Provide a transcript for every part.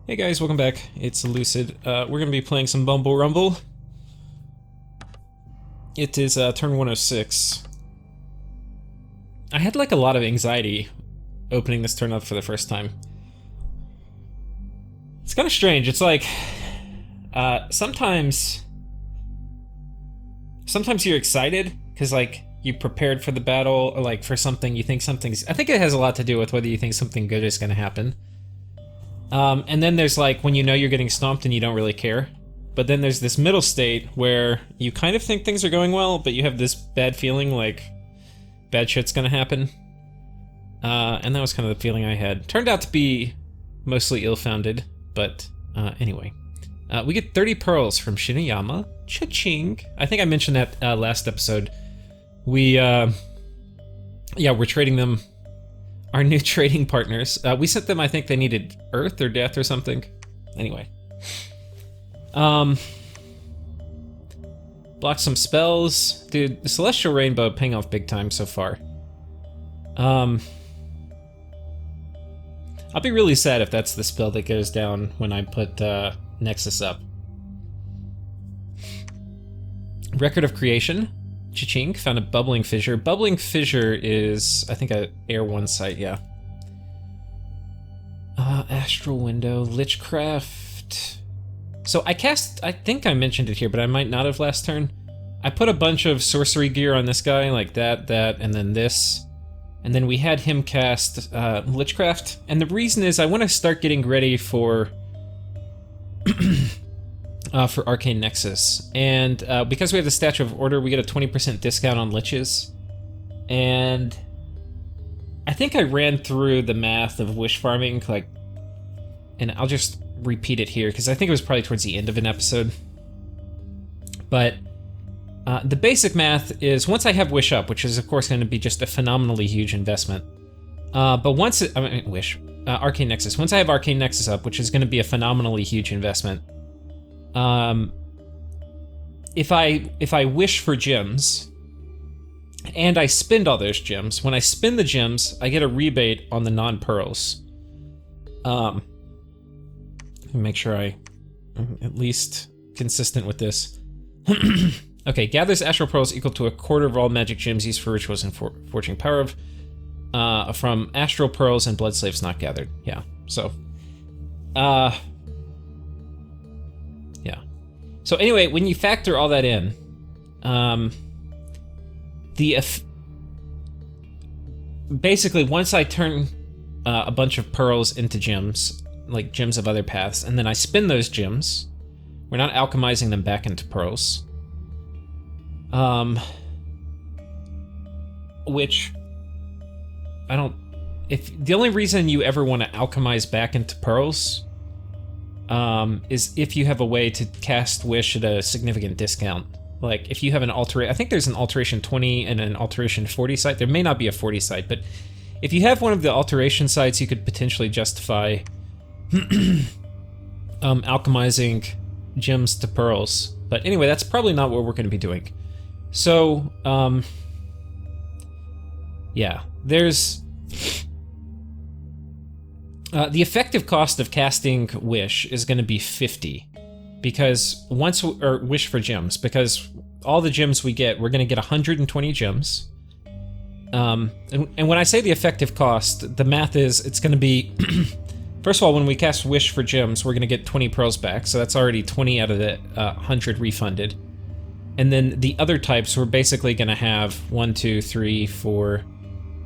Hey guys, welcome back. It's Lucid. We're gonna be playing some Bumble Rumble. It is turn 106. I had like a lot of anxiety opening this turn up for the first time. It's kind of strange. It's like sometimes you're excited because like you prepared for the battle or like for something. You think something's. I think it has a lot to do with whether you think something good is gonna happen. And then there's like when you know you're getting stomped and you don't really care. But then there's this middle state where you kind of think things are going well, but you have this bad feeling like bad shit's gonna happen. And that was kind of the feeling I had. Turned out to be mostly ill-founded, but anyway. We get 30 pearls from Shiniyama. Cha-ching. I think I mentioned that last episode. We're trading them. Our new trading partners. We sent them, I think they needed Earth or Death or something. Anyway. Blocked some spells. Dude, the Celestial Rainbow paying off big time so far. I'll be really sad if that's the spell that goes down when I put Nexus up. Record of Creation. Cha-ching, found a Bubbling Fissure. Bubbling Fissure is, I think, a Air 1 site, yeah. Astral Window, Lichcraft. So I think I mentioned it here, but I might not have last turn. I put a bunch of sorcery gear on this guy, like that, and then this. And then we had him cast Lichcraft. And the reason is I want to start getting ready for Arcane Nexus. And because we have the Statue of Order, we get a 20% discount on Liches. And I think I ran through the math of wish farming, like, and I'll just repeat it here, because I think it was probably towards the end of an episode. But the basic math is once I have wish up, which is of course going to be just a phenomenally huge investment. But once Arcane Nexus. Once I have Arcane Nexus up, which is going to be a phenomenally huge investment. If I wish for gems, and I spend all those gems, when I spend the gems, I get a rebate on the non-pearls. Let me make sure I'm at least consistent with this. Okay, gathers astral pearls equal to a quarter of all magic gems used for rituals and forging power of, from astral pearls and blood slaves not gathered. Yeah, so, yeah. So anyway, when you factor all that in, basically once I turn a bunch of pearls into gems, like gems of other paths, and then I spin those gems, we're not alchemizing them back into pearls. Which I don't. If the only reason you ever want to alchemize back into pearls is if you have a way to cast Wish at a significant discount. Like if you have an alteration, I think there's an alteration 20 and an alteration 40 site. There may not be a 40 site, but if you have one of the alteration sites, you could potentially justify alchemizing gems to pearls. But anyway, that's probably not what we're going to be doing. So, yeah, there's the effective cost of casting Wish is going to be 50, because or Wish for gems, because all the gems we get, we're going to get 120 gems. And when I say the effective cost, the math is it's going to be, first of all, when we cast Wish for gems, we're going to get 20 pearls back, so that's already 20 out of the 100 refunded. And then the other types, we're basically going to have 1, 2, 3, 4,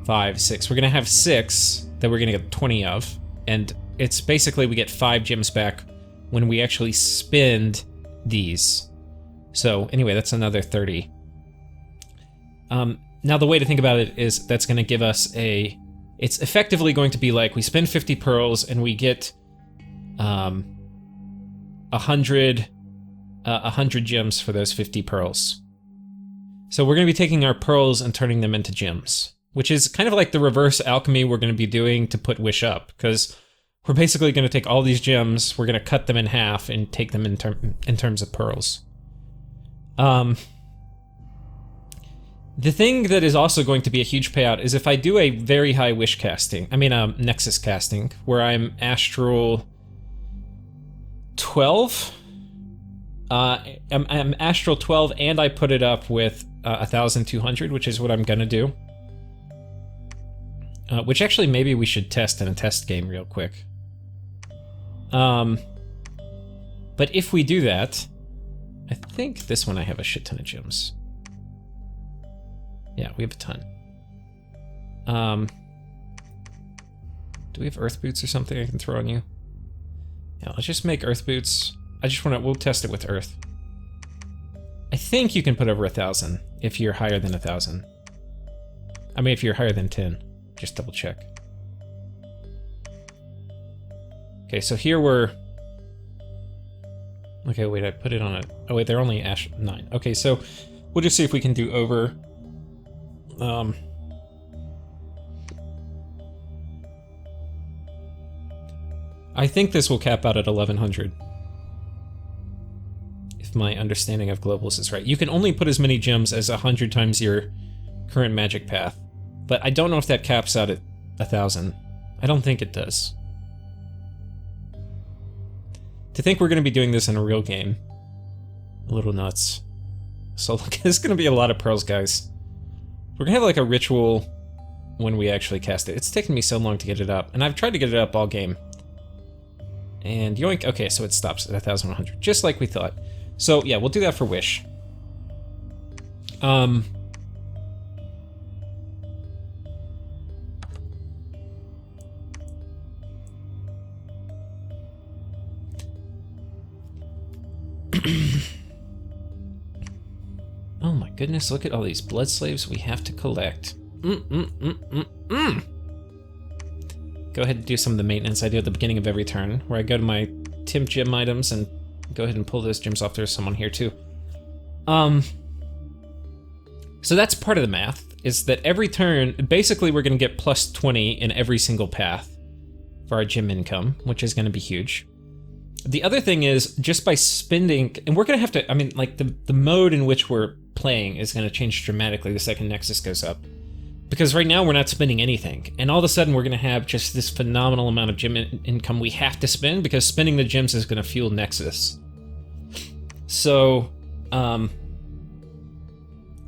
5, 6. We're going to have 6 that we're going to get 20 of. And it's basically we get 5 gems back when we actually spend these. So anyway, that's another 30. Now the way to think about it is that's going to give us it's effectively going to be like we spend 50 pearls and we get 100 gems for those 50 pearls. So we're going to be taking our pearls and turning them into gems, which is kind of like the reverse alchemy we're going to be doing to put Wish up, because we're basically going to take all these gems, we're going to cut them in half and take them in terms of pearls. The thing that is also going to be a huge payout is if I do a very high Wish casting, Nexus casting, where I'm astral 12. I'm Astral 12, and I put it up with 1,200, which is what I'm gonna do. Which actually maybe we should test in a test game real quick. But if we do that, I think this one I have a shit ton of gems. Yeah, we have a ton. Do we have earth boots or something I can throw on you? Yeah, let's just make earth boots. We'll test it with earth. I think you can put over 1,000 if you're higher than 1,000. I mean, if you're higher than 10. Just double check. Okay, so here we're... Okay, wait, I put it on a... Oh wait, they're only 9. Okay, so we'll just see if we can do over... I think this will cap out at 1,100. If my understanding of globals is right. You can only put as many gems as 100 times your current magic path. But I don't know if that caps out at 1,000. I don't think it does. To think we're going to be doing this in a real game. A little nuts. So look, there's going to be a lot of pearls, guys. We're going to have like a ritual when we actually cast it. It's taken me so long to get it up. And I've tried to get it up all game. And yoink. Okay, so it stops at 1,100. Just like we thought. So yeah, we'll do that for Wish. Oh my goodness, look at all these blood slaves we have to collect. Go ahead and do some of the maintenance I do at the beginning of every turn, where I go to my Temp gem items and go ahead and pull those gems off. There's someone here too. So that's part of the math, is that every turn, basically we're gonna get plus 20 in every single path for our gem income, which is gonna be huge. The other thing is, just by spending, and we're gonna have to, I mean, like, the mode in which we're playing is gonna change dramatically the second Nexus goes up. Because right now we're not spending anything, and all of a sudden we're gonna have just this phenomenal amount of gem income we have to spend, because spending the gems is gonna fuel Nexus. So,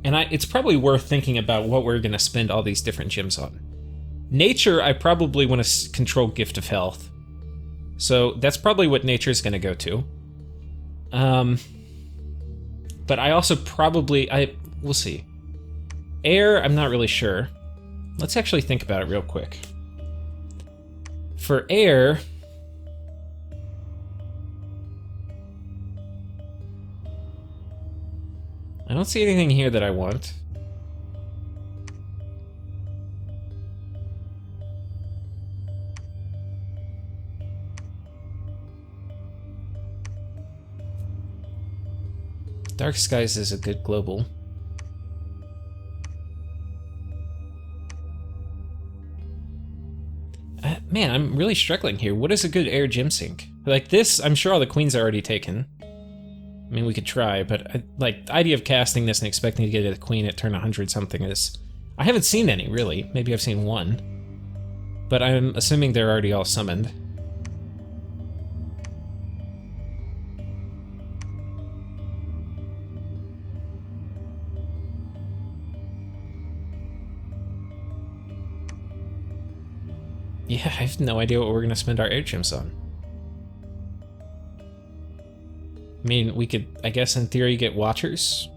it's probably worth thinking about what we're gonna spend all these different gems on. Nature, I probably wanna control Gift of Health. So that's probably what nature's gonna go to. But I also probably, we'll see. Air, I'm not really sure. Let's actually think about it real quick. For air, I don't see anything here that I want. Dark Skies is a good global. Man, I'm really struggling here. What is a good air gem sink? Like this, I'm sure all the queens are already taken. I mean, we could try, but like the idea of casting this and expecting to get a queen at turn 100 something is... I haven't seen any, really. Maybe I've seen one. But I'm assuming they're already all summoned. Yeah, I have no idea what we're gonna spend our air gems on. I mean, we could, I guess in theory, get Watchers,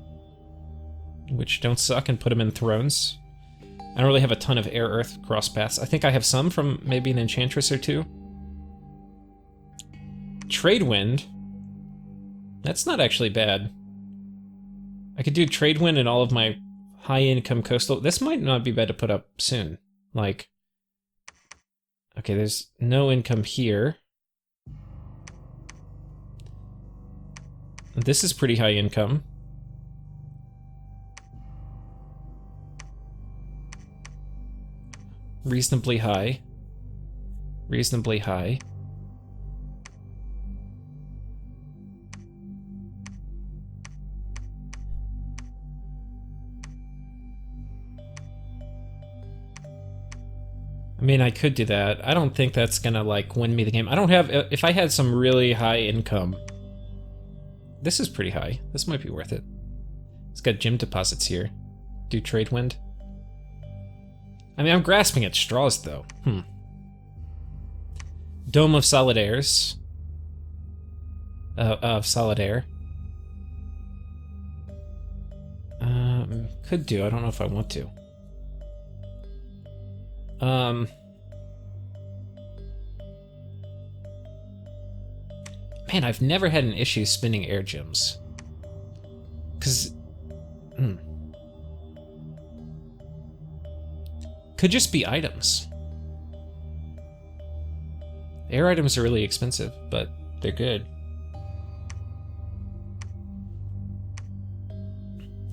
which don't suck, and put them in Thrones. I don't really have a ton of air-earth cross paths. I think I have some from maybe an Enchantress or two. Trade Wind. That's not actually bad. I could do Trade Wind and all of my high-income coastal... This might not be bad to put up soon. Like... Okay, there's no income here. This is pretty high income. Reasonably high. Reasonably high. mean, I could do that. I don't think that's gonna, like, win me the game. I don't have... If I had some really high income... This is pretty high. This might be worth it. It's got gem deposits here. Do trade wind? I mean, I'm grasping at straws, though. Dome of Solid Airs. Of Solid Air. Could do. I don't know if I want to. Man, I've never had an issue spinning air gems. 'Cause... Could just be items. Air items are really expensive, but they're good.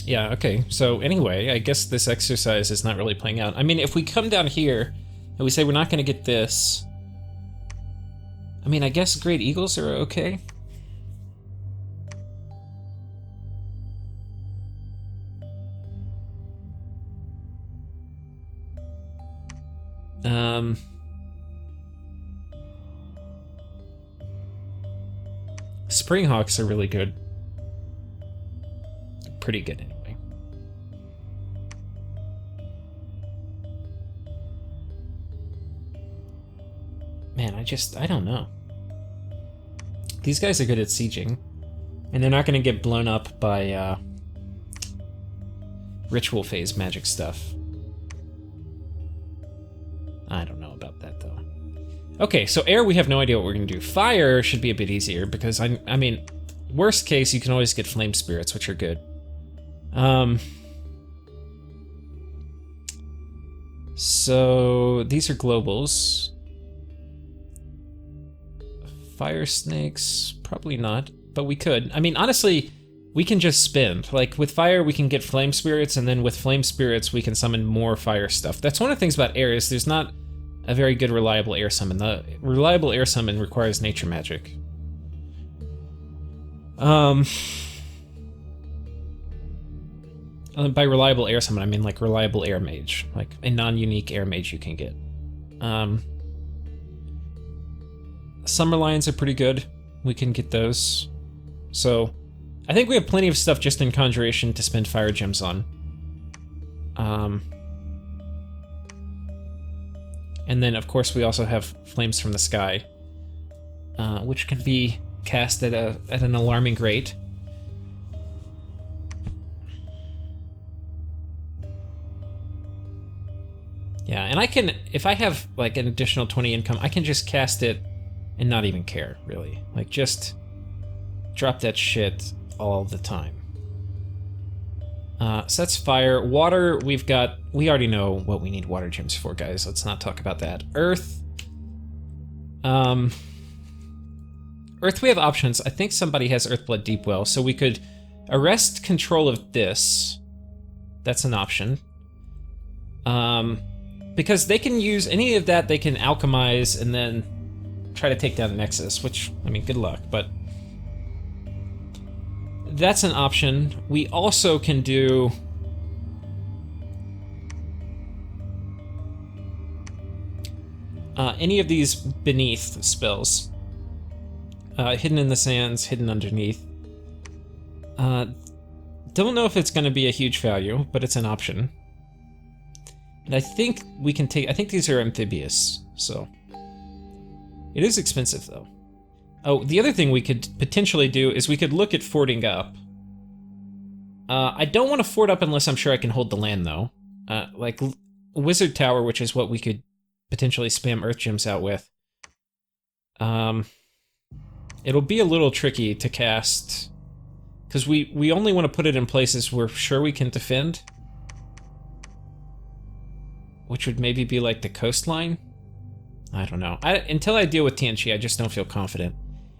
Yeah, okay. So anyway, I guess this exercise is not really playing out. I mean, if we come down here and we say we're not going to get this... I mean, I guess Great Eagles are okay. Springhawks are really good. Pretty good anyway. Man, I don't know. These guys are good at sieging, and they're not going to get blown up by ritual phase magic stuff. I don't know about that, though. Okay, so air, we have no idea what we're going to do. Fire should be a bit easier, because, I mean, worst case, you can always get flame spirits, which are good. So, these are globals. Fire snakes, probably not, but we could. I mean, honestly, we can just spin. Like, with fire, we can get flame spirits, and then with flame spirits, we can summon more fire stuff. That's one of the things about air, is there's not a very good reliable air summon. The reliable air summon requires nature magic. By reliable air summon, I mean like reliable air mage, like a non-unique air mage you can get. Summer lions are pretty good. We can get those. So, I think we have plenty of stuff just in Conjuration to spend fire gems on. And then, of course, we also have Flames from the Sky, which can be cast at an alarming rate. Yeah, and I can, if I have like an additional 20 income, I can just cast it and not even care, really. Like, just drop that shit all the time. So that's fire. Water, we already know what we need water gems for, guys. Let's not talk about that. Earth. Earth, we have options. I think somebody has Earthblood Deepwell, so we could arrest control of this. That's an option. Because they can use any of that, they can alchemize and then try to take down the Nexus, which, I mean, good luck, but that's an option. We also can do any of these beneath spells. Hidden in the sands, hidden underneath. Don't know if it's going to be a huge value, but it's an option. And I think we can take... I think these are amphibious, so... It is expensive, though. Oh, the other thing we could potentially do is we could look at forting up. I don't want to fort up unless I'm sure I can hold the land, though. Like, Wizard Tower, which is what we could potentially spam Earth Gems out with. It'll be a little tricky to cast, because we only want to put it in places we're sure we can defend. Which would maybe be like the coastline? I don't know. Until I deal with TNG, I just don't feel confident.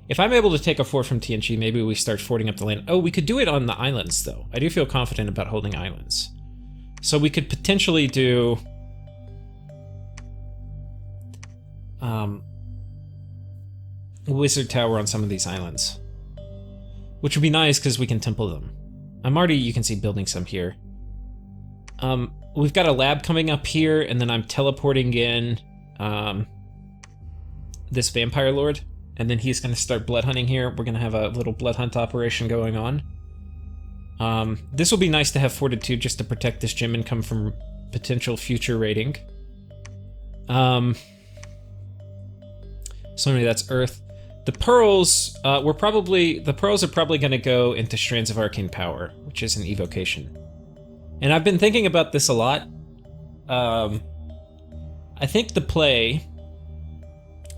If I'm able to take a fort from TNG, maybe we start forting up the land. Oh, we could do it on the islands, though. I do feel confident about holding islands. So we could potentially do... Wizard Tower on some of these islands. Which would be nice, because we can temple them. I'm already, you can see, building some here. We've got a lab coming up here, and then I'm teleporting in this vampire lord, and then he's going to start blood hunting here. We're going to have a little blood hunt operation going on. This will be nice to have fortitude just to protect this gem income from potential future raiding. So anyway, that's Earth. The pearls, the pearls are probably going to go into Strands of Arcane Power, which is an evocation. And I've been thinking about this a lot. I think the play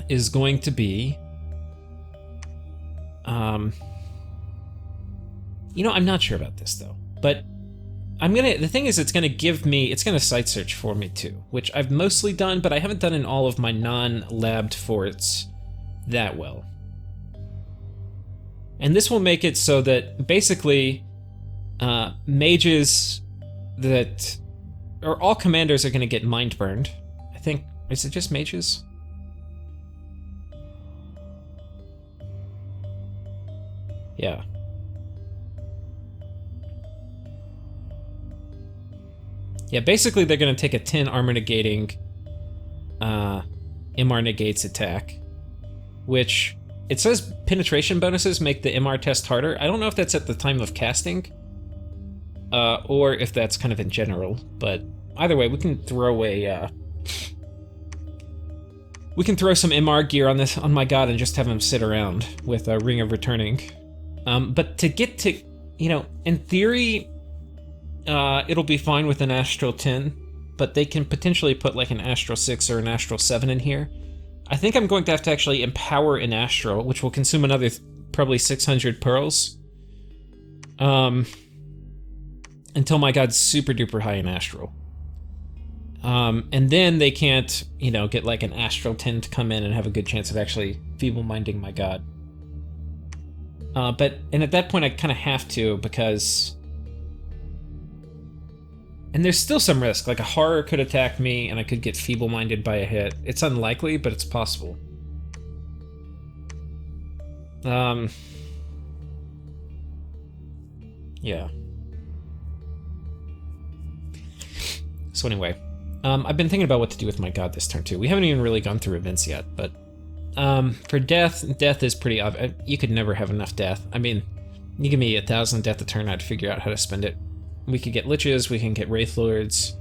is going to be, you know, I'm not sure about this though, but the thing is, it's gonna site search for me too, which I've mostly done, but I haven't done in all of my non-labbed forts that well. And this will make it so that basically, mages or all commanders are gonna get mind burned. I think, is it just mages? Yeah. Yeah, basically they're going to take a 10 armor negating MR negates attack, which it says penetration bonuses make the MR test harder. I don't know if that's at the time of casting or if that's kind of in general, but either way, we can throw some MR gear on my god and just have him sit around with a Ring of Returning. But to get to, you know, in theory, it'll be fine with an Astral 10, but they can potentially put like an Astral 6 or an Astral 7 in here. I think I'm going to have to actually empower an Astral, which will consume another probably 600 pearls. Until my god's super duper high in Astral. And then they can't, you know, get like an Astral 10 to come in and have a good chance of actually feeble-minding my god. And at that point I kind of have to, because... And there's still some risk, like a horror could attack me and I could get feeble-minded by a hit. It's unlikely, but it's possible. Yeah. So anyway, I've been thinking about what to do with my god this turn too. We haven't even really gone through events yet, but for death is pretty obvious. You could never have enough death. I mean, you give me 1,000 death a turn, I'd figure out how to spend it. We could get Liches, we can get Wraith Lords,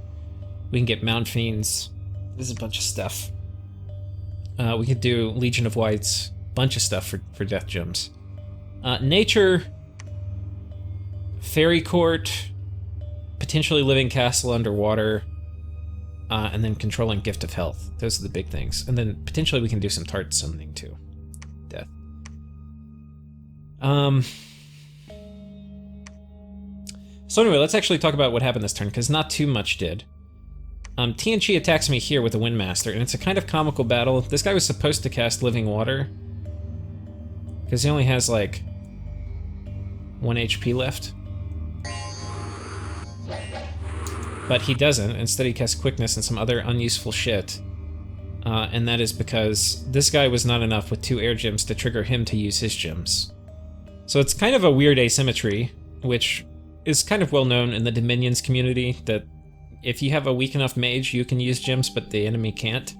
we can get Mound Fiends. There's a bunch of stuff. We could do Legion of Whites, bunch of stuff for death gems. Nature, Fairy Court, potentially Living Castle underwater, and then controlling Gift of Health. Those are the big things. And then potentially we can do some Tart summoning too. Death. So anyway, let's actually talk about what happened this turn, because not too much did. TNG attacks me here with a Windmaster, and it's a kind of comical battle. This guy was supposed to cast Living Water, because he only has like 1 HP left. But he doesn't. Instead he casts Quickness and some other unuseful shit. And that is because this guy was not enough with 2 air gems to trigger him to use his gems. So it's kind of a weird asymmetry, which is kind of well known in the Dominions community, that if you have a weak enough mage, you can use gems, but the enemy can't.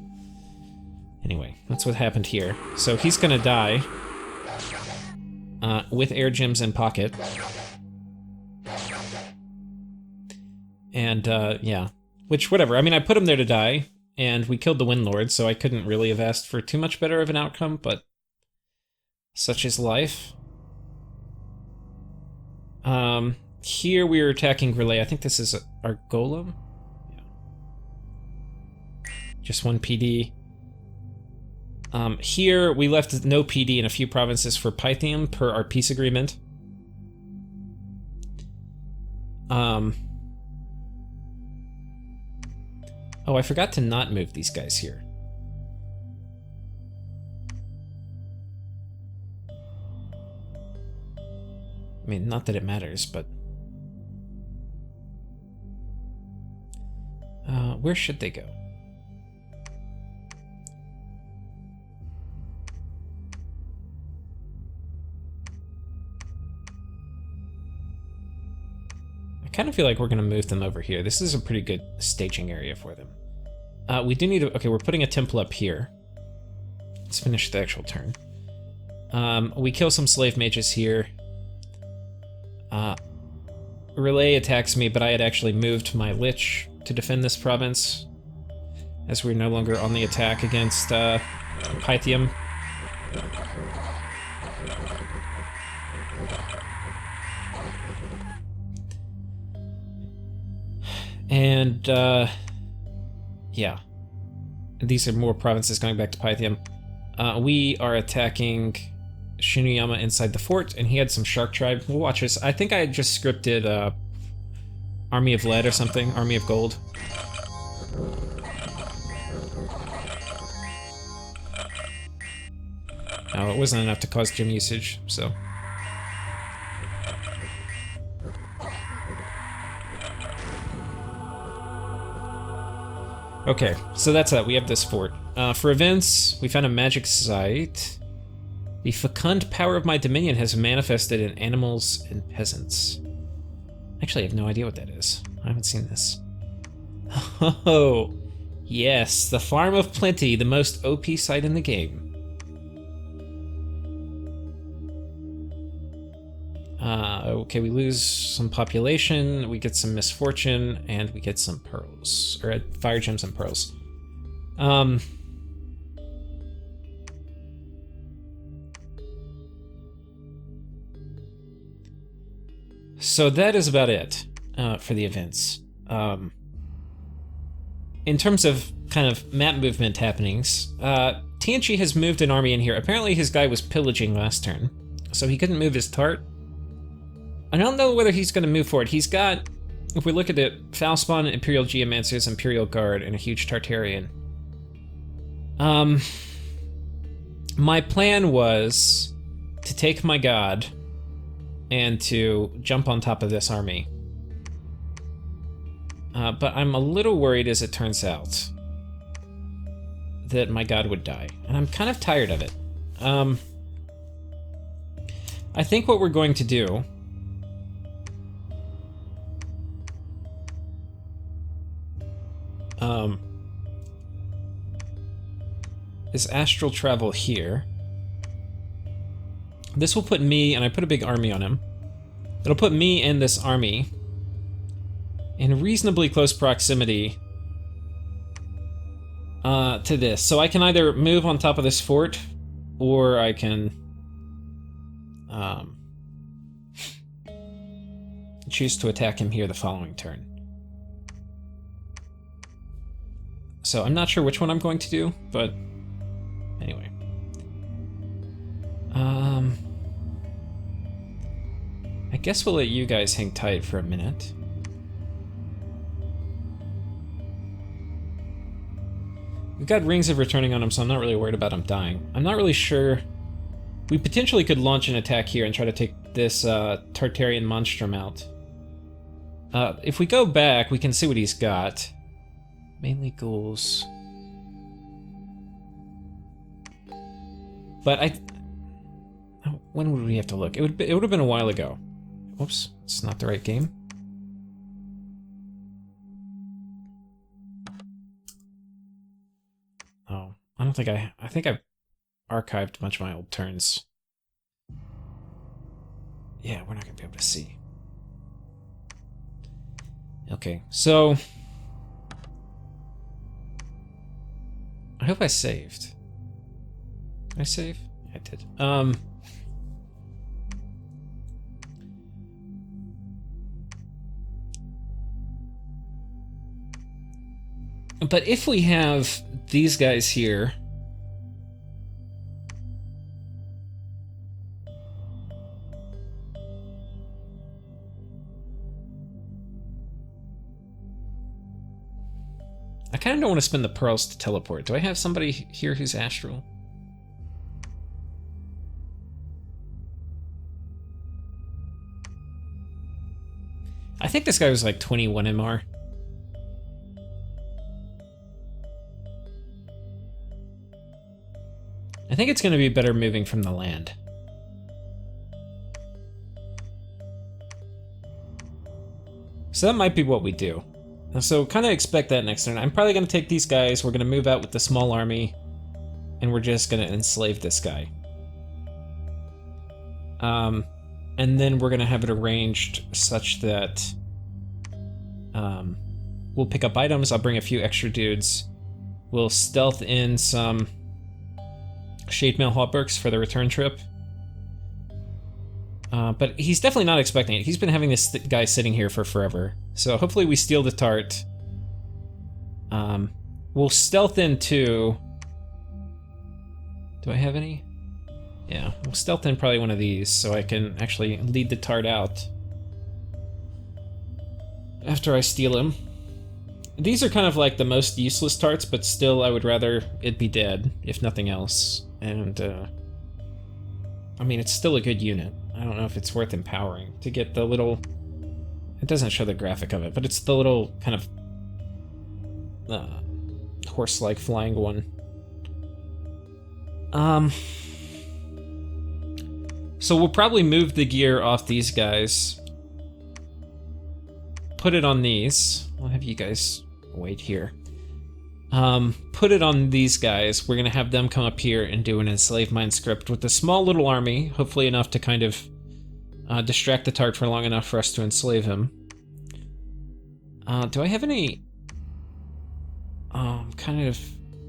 Anyway, that's what happened here. So he's gonna die with air gems in pocket. And, yeah. Which, whatever. I mean, I put him there to die, and we killed the Wind Lord, so I couldn't really have asked for too much better of an outcome, but such is life. Here we are attacking Relay. I think this is our Golem? Yeah. Just 1 PD. Here we left no PD in a few provinces for Pythium per our peace agreement. Oh, I forgot to not move these guys here. I mean, not that it matters, but... where should they go? I kind of feel like we're going to move them over here. This is a pretty good staging area for them. We do need to... Okay, we're putting a temple up here. Let's finish the actual turn. We kill some slave mages here. Relay attacks me, but I had actually moved my Lich to defend this province, as we're no longer on the attack against Pythium. And, yeah. These are more provinces going back to Pythium. We are attacking Shinuyama inside the fort, and he had some Shark Tribe. We'll watch this. I think I had just scripted Army of Lead or something, Army of Gold. No, it wasn't enough to cause gem usage, so... Okay, so that's that. We have this fort. For events, we found a magic site. The fecund power of my dominion has manifested in animals and peasants. Actually, I have no idea what that is. I haven't seen this. Oh, yes, the Farm of Plenty, the most OP site in the game. Okay, we lose some population, we get some misfortune, and we get some pearls. Or fire gems and pearls. So that is about it for the events. In terms of kind of map movement happenings, Tianchi has moved an army in here. Apparently his guy was pillaging last turn, so he couldn't move his Tart. I don't know whether he's going to move forward. He's got, if we look at it, Foulspawn, Imperial Geomancers, Imperial Guard, and a huge Tartarian. My plan was to take my god and to jump on top of this army. But I'm a little worried, as it turns out, that my god would die. And I'm kind of tired of it. I think what we're going to do is astral travel here. This will put me, and I put a big army on him. It'll put me and this army in reasonably close proximity to this. So I can either move on top of this fort, or I can choose to attack him here the following turn. So I'm not sure which one I'm going to do, but anyway. I guess we'll let you guys hang tight for a minute. We've got Rings of Returning on him, so I'm not really worried about him dying. I'm not really sure. We potentially could launch an attack here and try to take this Tartarian monstrum out. If we go back, we can see what he's got. Mainly ghouls. But when would we have to look? It would have been a while ago. Whoops, it's not the right game. Oh, I don't think I think I've archived a bunch of my old turns. Yeah, we're not gonna be able to see. Okay, so I hope I saved. Did I save? Yeah, I did. But if we have these guys here, I kind of don't want to spend the pearls to teleport. Do I have somebody here who's astral? I think this guy was like 21 MR. I think it's going to be better moving from the land. So that might be what we do. So kind of expect that next turn. I'm probably going to take these guys, we're going to move out with the small army, and we're just going to enslave this guy. And then we're going to have it arranged such that we'll pick up items, I'll bring a few extra dudes, we'll stealth in some Shade Mail Hauberks for the return trip. But he's definitely not expecting it. He's been having this guy sitting here for forever. So hopefully we steal the Tart. We'll stealth in too. Do I have any? Yeah, we'll stealth in probably one of these so I can actually lead the Tart out after I steal him. These are kind of like the most useless Tarts, but still I would rather it be dead, if nothing else. And, I mean, it's still a good unit. I don't know if it's worth empowering to get the little... It doesn't show the graphic of it, but it's the little kind of horse-like flying one. So we'll probably move the gear off these guys. Put it on these. I'll have you guys wait here. Put it on these guys. We're gonna have them come up here and do an Enslave Mine script with a small little army, hopefully enough to kind of distract the Tart for long enough for us to enslave him. Do I have any... I'm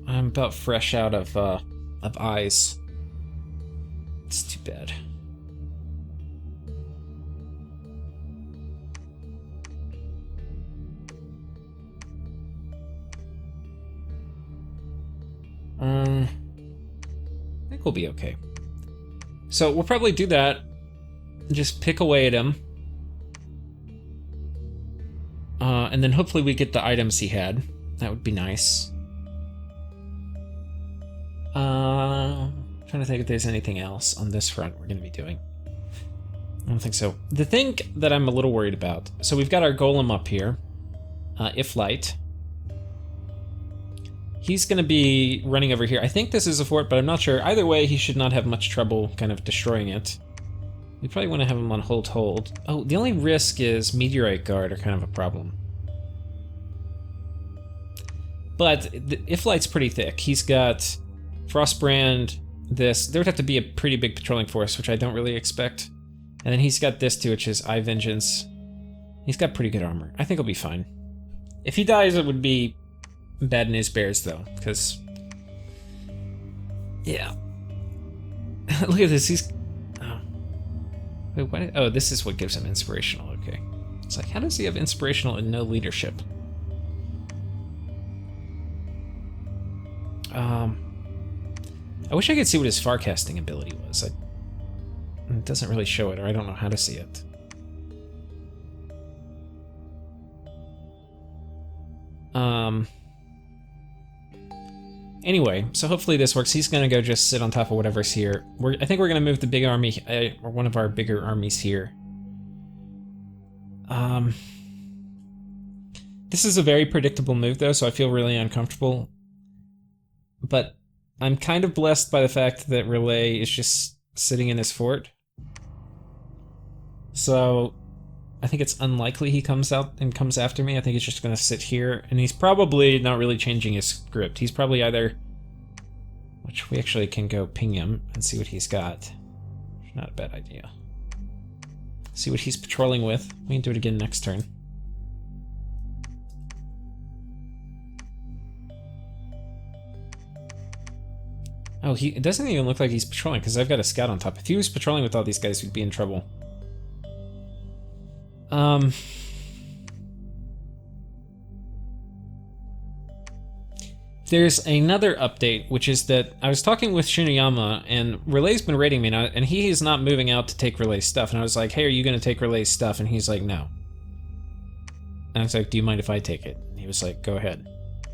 about fresh out of eyes. It's too bad. I think we'll be okay. So we'll probably do that. Just pick away at him. And then hopefully we get the items he had. That would be nice. Trying to think if there's anything else on this front we're going to be doing. I don't think so. The thing that I'm a little worried about, so we've got our golem up here, if light. He's going to be running over here. I think this is a fort, but I'm not sure. Either way, he should not have much trouble kind of destroying it. We probably want to have him on hold. Oh, the only risk is Meteorite Guard are kind of a problem. But if light's pretty thick. He's got Frostbrand, this. There would have to be a pretty big patrolling force, which I don't really expect. And then he's got this too, which is Eye Vengeance. He's got pretty good armor. I think he'll be fine. If he dies, it would be bad news bears, though, because... Yeah. Look at this, he's... Oh. Wait, what? Oh, this is what gives him inspirational, okay. It's like, how does he have inspirational and no leadership? I wish I could see what his farcasting ability was. It doesn't really show it, or I don't know how to see it. Anyway, so hopefully this works. He's gonna go just sit on top of whatever's here. I think we're gonna move the big army, or one of our bigger armies here. This is a very predictable move though, so I feel really uncomfortable. But I'm kind of blessed by the fact that Relay is just sitting in his fort. So I think it's unlikely he comes out and comes after me. I think he's just going to sit here, and he's probably not really changing his script. He's probably either... Which we actually can go ping him and see what he's got. Not a bad idea. See what he's patrolling with. We can do it again next turn. Oh, it doesn't even look like he's patrolling, because I've got a scout on top. If he was patrolling with all these guys, we'd be in trouble. There's another update, which is that I was talking with Shinuyama, and Relay's been raiding me now, and he is not moving out to take Relay's stuff. And I was like, hey, are you going to take Relay's stuff? And he's like, no. And I was like, do you mind if I take it? And he was like, go ahead.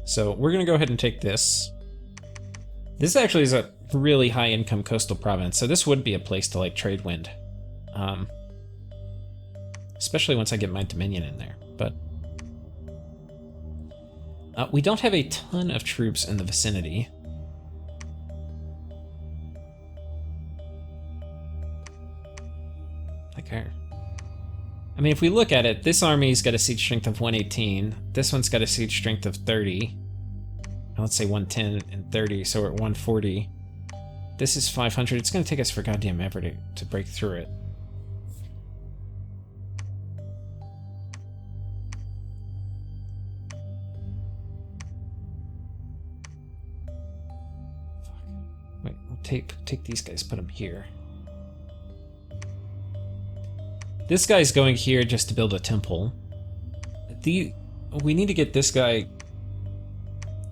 So we're going to go ahead and take this. This actually is a really high-income coastal province, so this would be a place to, like, trade wind. Especially once I get my Dominion in there, but... we don't have a ton of troops in the vicinity. I mean, if we look at it, this army's got a siege strength of 118. This one's got a siege strength of 30. Let's say 110 and 30, so we're at 140. This is 500. It's going to take us for goddamn ever to break through it. Wait, we'll take these guys, put them here. This guy's going here just to build a temple. We need to get this guy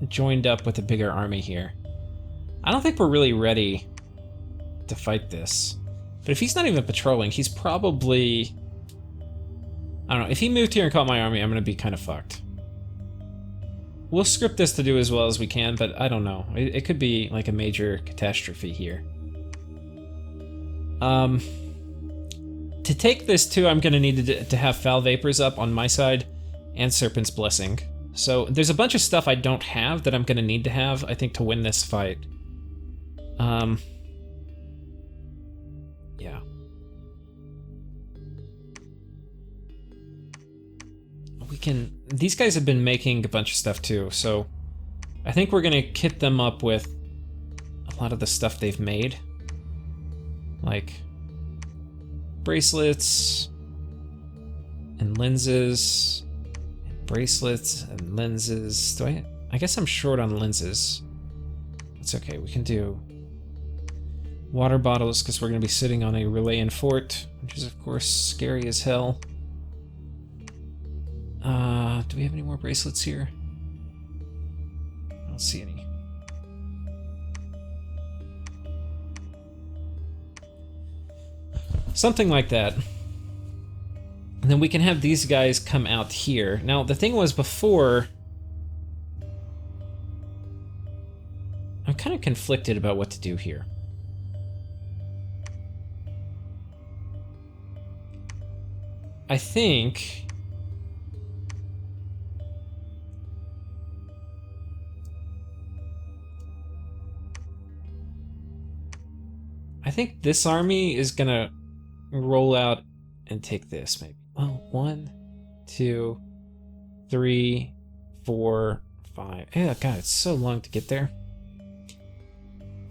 joined up with a bigger army here. I don't think we're really ready to fight this. But if he's not even patrolling, he's probably... I don't know, if he moved here and caught my army, I'm gonna be kind of fucked. We'll script this to do as well as we can, but I don't know. It could be like a major catastrophe here. To take this too, I'm gonna need to have Foul Vapors up on my side and Serpent's Blessing. So there's a bunch of stuff I don't have that I'm gonna need to have, I think, to win this fight. Yeah. These guys have been making a bunch of stuff too, so I think we're gonna kit them up with a lot of the stuff they've made. Like bracelets and lenses, and bracelets and lenses. I guess I'm short on lenses. It's okay, we can do water bottles because we're gonna be sitting on a Relayan fort, which is of course scary as hell. Do we have any more bracelets here? I don't see any. Something like that. And then we can have these guys come out here. Now, the thing was before... I'm kind of conflicted about what to do here. I think... this army is gonna roll out and take this, maybe. Well, 1, 2, 3, 4, 5. Yeah, God, it's so long to get there.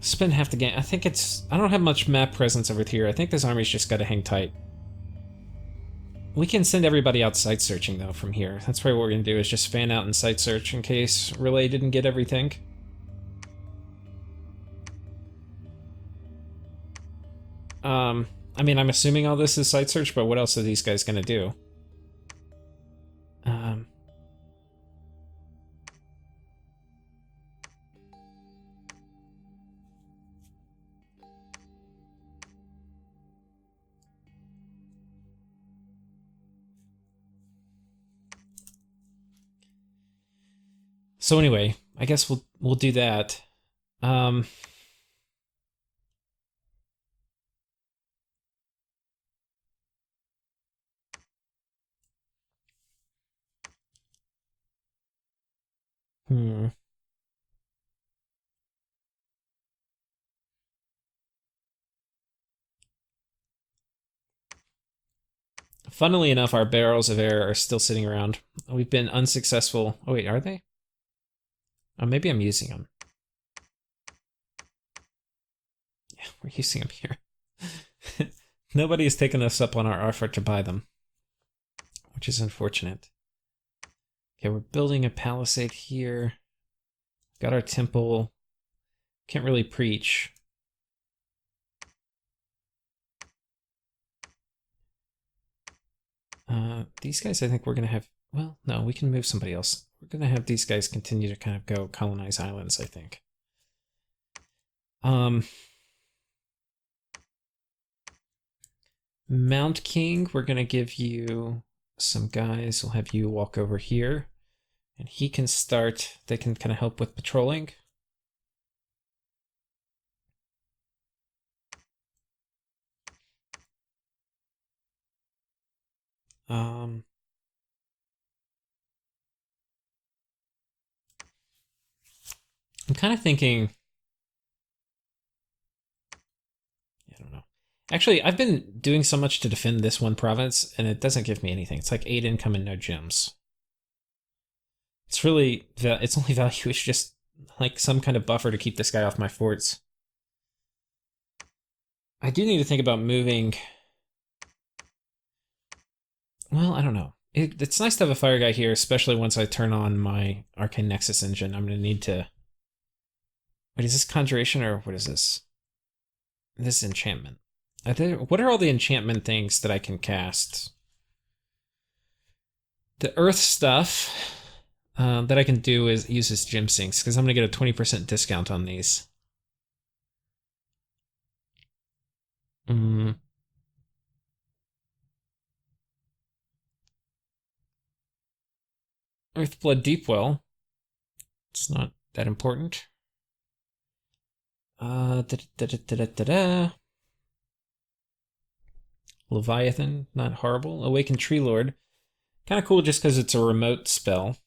Spend half the game. I don't have much map presence over here. I think this army's just gotta hang tight. We can send everybody out site searching, though, from here. That's probably what we're gonna do, is just fan out and site search in case Relay didn't get everything. I mean, I'm assuming all this is site search, but what else are these guys gonna do? So anyway, I guess we'll do that. Funnily enough, our barrels of air are still sitting around. We've been unsuccessful. Oh wait, are they? Oh, maybe I'm using them. Yeah, we're using them here. Nobody has taken us up on our offer to buy them, which is unfortunate. Okay, we're building a palisade here. Got our temple. Can't really preach. These guys, I think we're gonna have... Well, no, we can move somebody else. We're gonna have these guys continue to kind of go colonize islands, I think. Mount King, we're gonna give you some guys. We'll have you walk over here. And he can start... They can kind of help with patrolling. I'm kind of thinking... I don't know. Actually, I've been doing so much to defend this one province, and it doesn't give me anything. It's like 8 income and no gems. It's really, its only value is just like some kind of buffer to keep this guy off my forts. I do need to think about moving. Well, I don't know. It's nice to have a fire guy here, especially once I turn on my Arcane Nexus engine. I'm going to need to... Wait, is this Conjuration or what is this? This is enchantment. What are all the enchantment things that I can cast? The earth stuff that I can do is use as gem sinks, because I'm going to get a 20% discount on these. Earthblood Deepwell. It's not that important. Leviathan, not horrible. Awakened Tree Lord. Kind of cool just because it's a remote spell.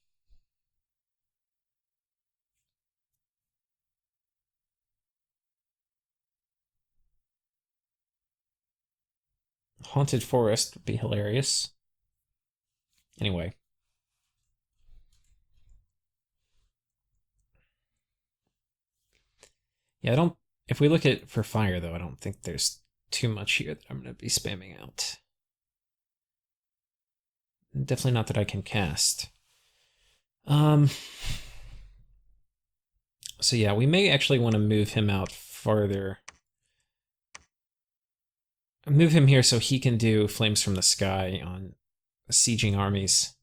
Haunted Forest would be hilarious. Anyway. Yeah, I don't... If we look at for fire, though, I don't think there's too much here that I'm going to be spamming out. Definitely not that I can cast. So yeah, we may actually want to move him out farther. Move him here so he can do Flames from the Sky on sieging armies.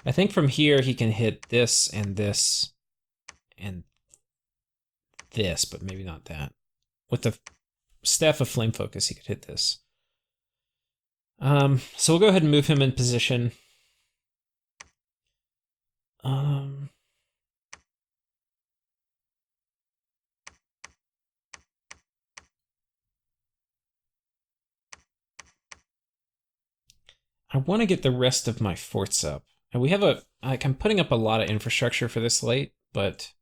I think from here he can hit this and this and this, but maybe not that. With the Staff of Flame Focus, he could hit this. So we'll go ahead and move him in position. I want to get the rest of my forts up. And we have I'm putting up a lot of infrastructure for this late, but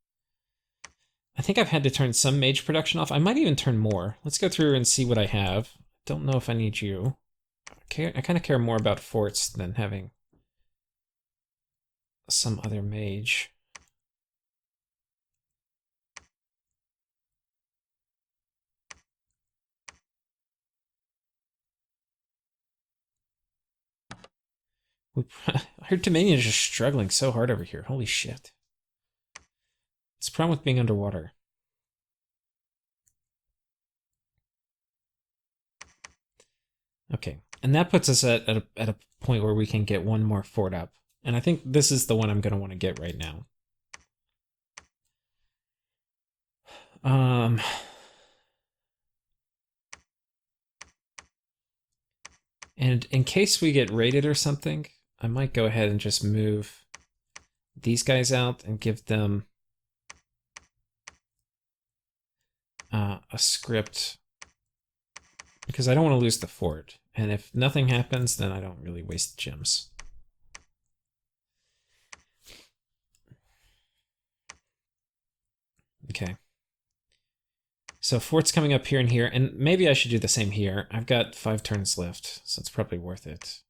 I think I've had to turn some mage production off. I might even turn more. Let's go through and see what I have. Don't know if I need you. I kind of care more about forts than having some other mage. Our Dominion is just struggling so hard over here. Holy shit. It's a problem with being underwater. Okay, and that puts us at a point where we can get one more fort up. And I think this is the one I'm going to want to get right now. And in case we get raided or something, I might go ahead and just move these guys out and give them a script, because I don't want to lose the fort. And if nothing happens, then I don't really waste gems. Okay. So fort's coming up here and here, and maybe I should do the same here. I've got 5 turns left, so it's probably worth it.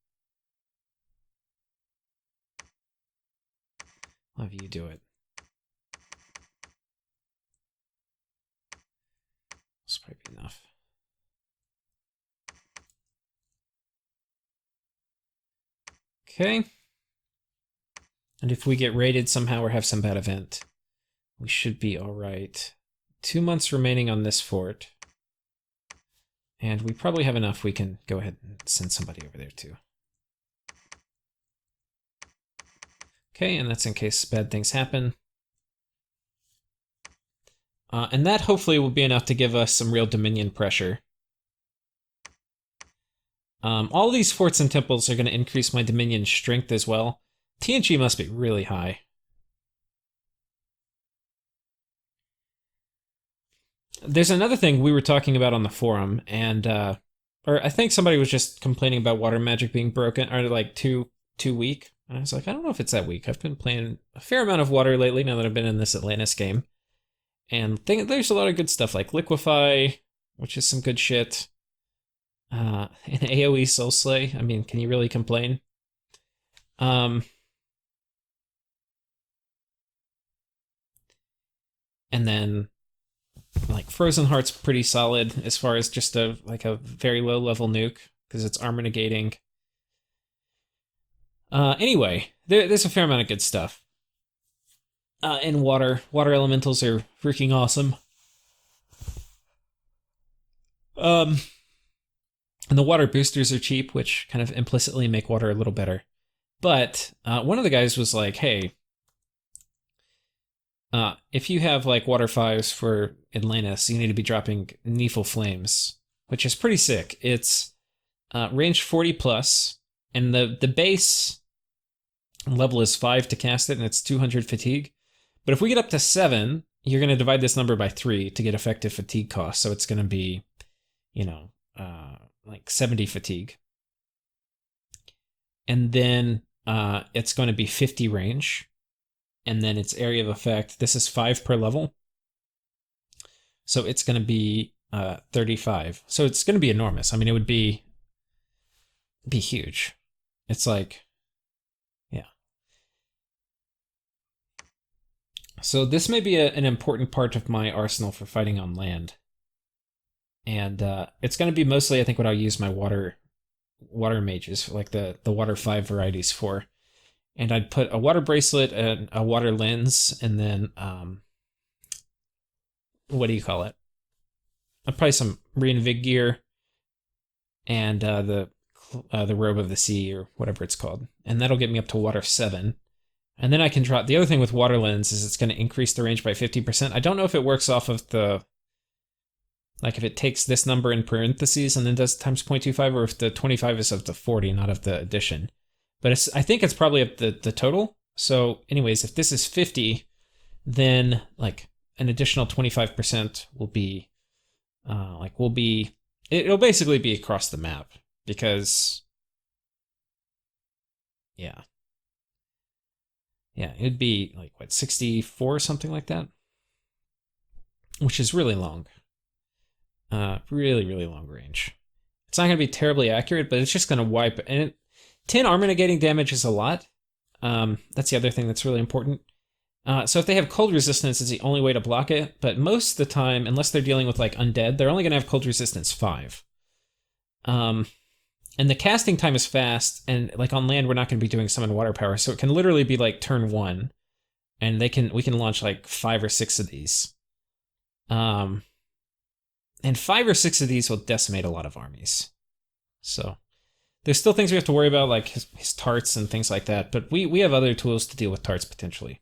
I'll have you do it. This might be enough. Okay. And if we get raided somehow or have some bad event, we should be all right. 2 months remaining on this fort. And we probably have enough we can go ahead and send somebody over there too. Okay, and that's in case bad things happen. And that hopefully will be enough to give us some real Dominion pressure. All these forts and temples are going to increase my Dominion strength as well. TNG must be really high. There's another thing we were talking about on the forum, and or I think somebody was just complaining about water magic being broken, or like too weak. And I was like, I don't know if it's that weak. I've been playing a fair amount of water lately now that I've been in this Atlantis game. And there's a lot of good stuff like Liquefy, which is some good shit. An AoE Soul Slay. I mean, can you really complain? Um, and then like Frozen Heart's pretty solid as far as just a very low level nuke because it's armor negating. Anyway, there's a fair amount of good stuff. And water elementals are freaking awesome. Um, and the water boosters are cheap, which kind of implicitly make water a little better. But one of the guys was like, "Hey, if you have like water fives for Atlantis, you need to be dropping Neeful Flames, which is pretty sick. It's range 40 plus, and the base level is 5 to cast it, and it's 200 fatigue. But if we get up to 7, you're going to divide this number by 3 to get effective fatigue cost. So it's going to be, like 70 fatigue. And then it's going to be 50 range. And then its area of effect, this is 5 per level. So it's going to be 35. So it's going to be enormous. I mean, it would be huge. It's like, yeah. So this may be an important part of my arsenal for fighting on land. And it's going to be mostly, I think, what I'll use my water mages, like the water 5 varieties for. And I'd put a water bracelet and a water lens, and then what do you call it? Probably some reinvig gear, and the robe of the sea or whatever it's called, and that'll get me up to water 7. And then I can drop. The other thing with water lens is it's going to increase the range by 50%. I don't know if it works off of the, like if it takes this number in parentheses and then does times 0.25, or if the 25 is of the 40, not of the addition. But I think it's probably up the total. So anyways, if this is 50, then like an additional 25% will be, it'll basically be across the map because, yeah. Yeah, it'd be like, what, 64 or something like that? Which is really long. Really, really long range. It's not going to be terribly accurate, but it's just going to wipe. And 10 armor negating damage is a lot. That's the other thing that's really important. So if they have cold resistance, it's the only way to block it. But most of the time, unless they're dealing with like undead, they're only going to have cold resistance 5. And the casting time is fast, and like on land, we're not going to be doing summon water power, so it can literally be like turn 1, and we can launch like 5 or 6 of these. And 5 or 6 of these will decimate a lot of armies. So there's still things we have to worry about, like his tarts and things like that, but we have other tools to deal with tarts potentially.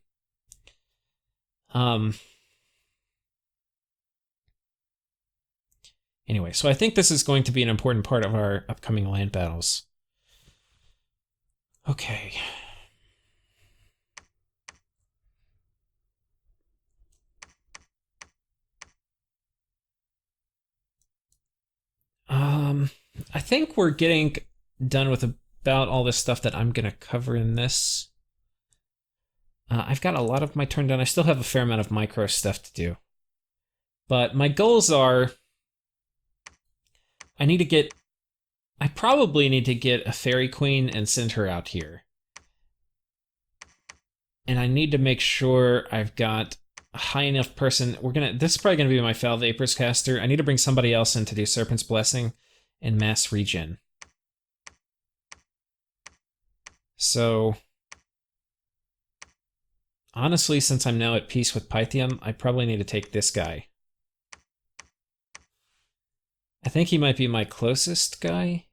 Anyway, so I think this is going to be an important part of our upcoming land battles. Okay. I think we're getting done with about all this stuff that I'm going to cover in this. I've got a lot of my turn done. I still have a fair amount of micro stuff to do. But my goals are, I probably need to get a fairy queen and send her out here. And I need to make sure I've got a high enough person. This is probably gonna be my Foul Vapors caster. I need to bring somebody else in to do Serpent's Blessing and mass regen. So honestly, since I'm now at peace with Pythium, I probably need to take this guy. I think he might be my closest guy,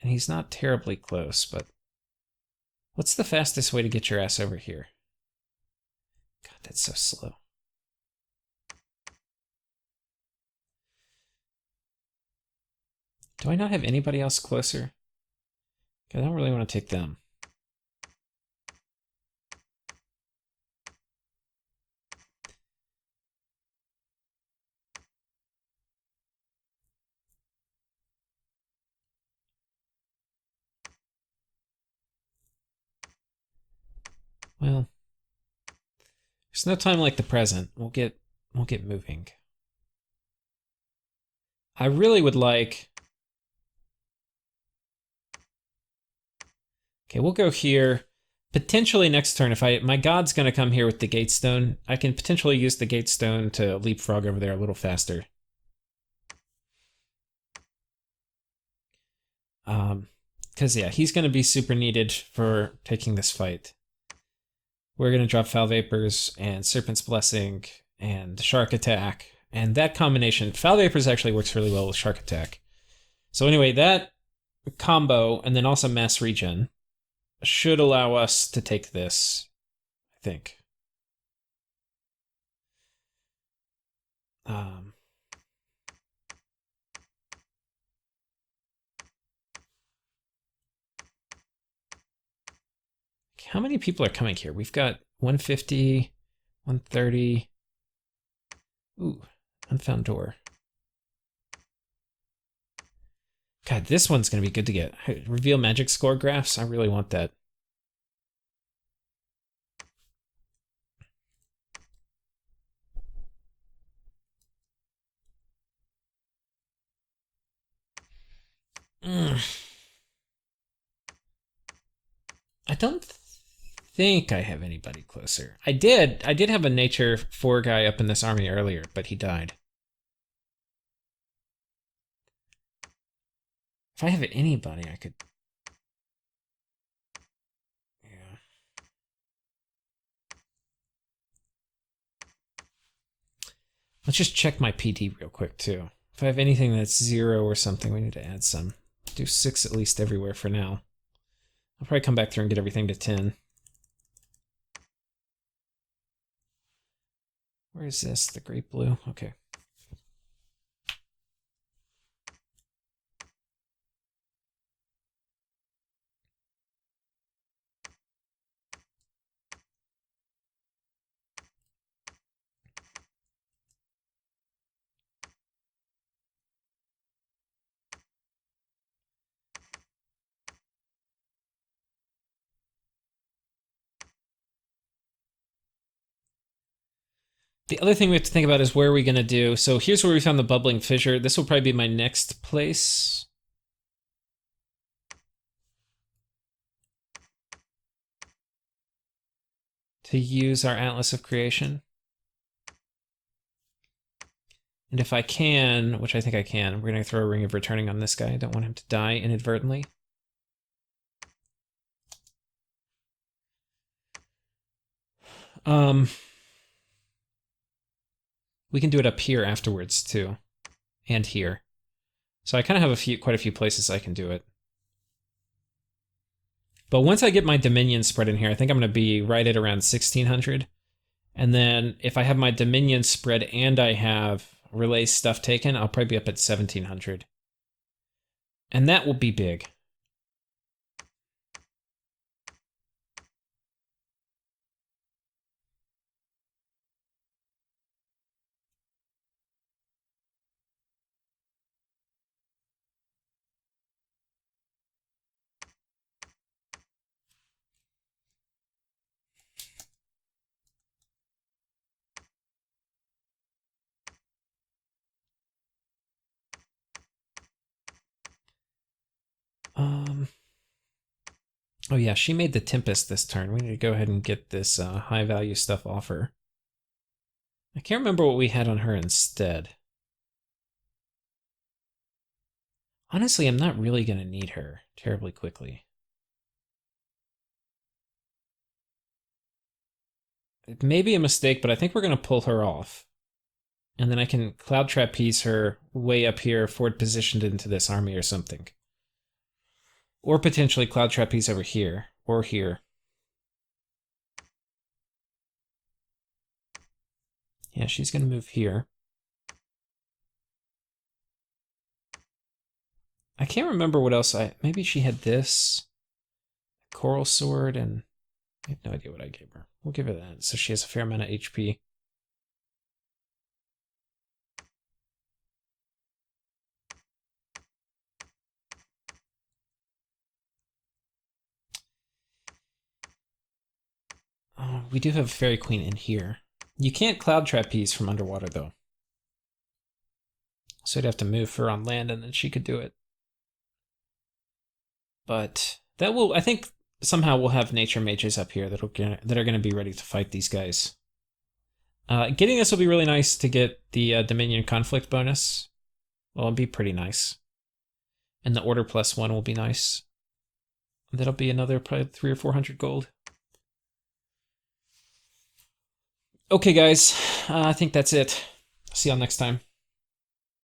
and he's not terribly close, but what's the fastest way to get your ass over here? God, that's so slow. Do I not have anybody else closer? I don't really want to take them. Well, there's no time like the present. We'll get moving. I really would like Okay, we'll go here. Potentially next turn, if my god's going to come here with the gatestone, I can potentially use the gatestone to leapfrog over there a little faster. Because, yeah, he's going to be super needed for taking this fight. We're going to drop Foul Vapors and Serpent's Blessing and Shark Attack. And that combination, Foul Vapors actually works really well with Shark Attack. So anyway, that combo, and then also Mass Regen, should allow us to take this, I think. How many people are coming here? We've got 150, 130. Ooh, unfound door. God, this one's going to be good to get. Reveal magic score graphs. I really want that. I don't think I have anybody closer. I did have a nature 4 guy up in this army earlier, but he died. If I have anybody, I could... Yeah. Let's just check my PD real quick, too. If I have anything that's 0 or something, we need to add some. Do 6 at least everywhere for now. I'll probably come back through and get everything to 10. Where is this? The great blue? Okay. The other thing we have to think about is where are we going to do. So here's where we found the bubbling fissure. This will probably be my next place. To use our Atlas of Creation. And if I can, which I think I can, we're going to throw a Ring of Returning on this guy. I don't want him to die inadvertently. We can do it up here afterwards too, and here. So I kind of have quite a few places I can do it. But once I get my Dominion spread in here, I think I'm going to be right at around 1600. And then if I have my Dominion spread and I have Relay stuff taken, I'll probably be up at 1700. And that will be big. Oh yeah, she made the Tempest this turn. We need to go ahead and get this high value stuff off her. I can't remember what we had on her instead. Honestly, I'm not really going to need her terribly quickly. It may be a mistake, but I think we're going to pull her off. And then I can Cloud Trapeze her way up here, forward positioned into this army or something. Or potentially Cloud Trapeze over here, or here. Yeah, she's going to move here. I can't remember what else maybe she had this. Coral Sword, and I have no idea what I gave her. We'll give her that, so she has a fair amount of HP. We do have a Fairy Queen in here. You can't Cloud Trapeze from underwater, though. So I'd have to move her on land, and then she could do it. But that will, I think, somehow we'll have nature mages up here that are going to be ready to fight these guys. Getting this will be really nice to get the Dominion conflict bonus. Well, it'll be pretty nice. And the order +1 will be nice. That'll be another probably 300 or 400 gold. Okay, guys, I think that's it. See y'all next time.